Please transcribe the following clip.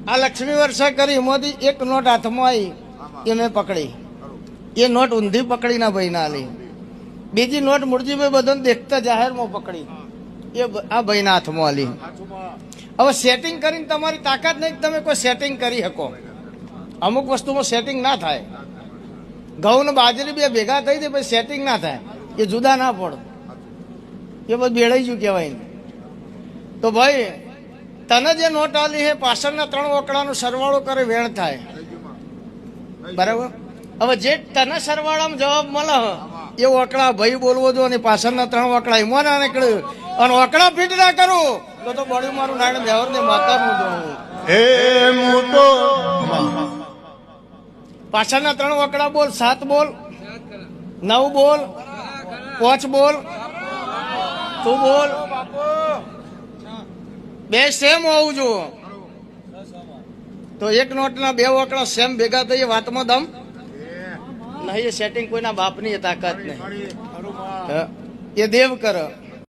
આ લક્ષ્મી વર્ષા કરી એમાંથી એક નોટ હાથમાં આવી એ મેં પકડી, એ નોટ ઊંધી પકડી ના ભાઈ ના લી. બીજી નોટ મૂળજીભાઈ બધાને દેખતા જાહેરમાં પકડી, એ આ ભાઈના હાથમાં આલી. હવે સેટિંગ કરીને તમારી તાકાત નહીં, તમે કોઈ સેટિંગ કરી શકો. અમુક વસ્તુમાં સેટિંગ ના થાય. ઘઉં ને બાજરી બે ભેગા થઈ જાય પછી સેટિંગ ના થાય, એ જુદા ના પડે, એ બધું બેડાઈ ગયું કહેવાય. તો ભાઈ તને જે નોટ આલી છે પાછળના 3 ઓકળાનો સરવાળો કરે વેણ થાય, બરાબર. હવે જે તને સરવાળામાં જવાબ મળે એ ઓકળા ભાઈ બોલવો જો, અને પાછળના 3 ઓકળા એમાં ના નીકળ્યું અને ઓકળા ફીટ ના કરું તો બળ્યું મારું નાયણ બેવર ને માતાનું જોવું. પાછળના 3 ઓકળા બોલ, 7 બોલ, 9 બોલ, 5 બોલ, તું બોલ, બે સેમ હોવું જોઈએ. તો એક નોટના 2 ઓકળા સેમ ભેગા થઈ વાતમાં દમ નહીં. એ સેટિંગ કોઈના બાપની તાકાત નહીં, એ દેવ કરે.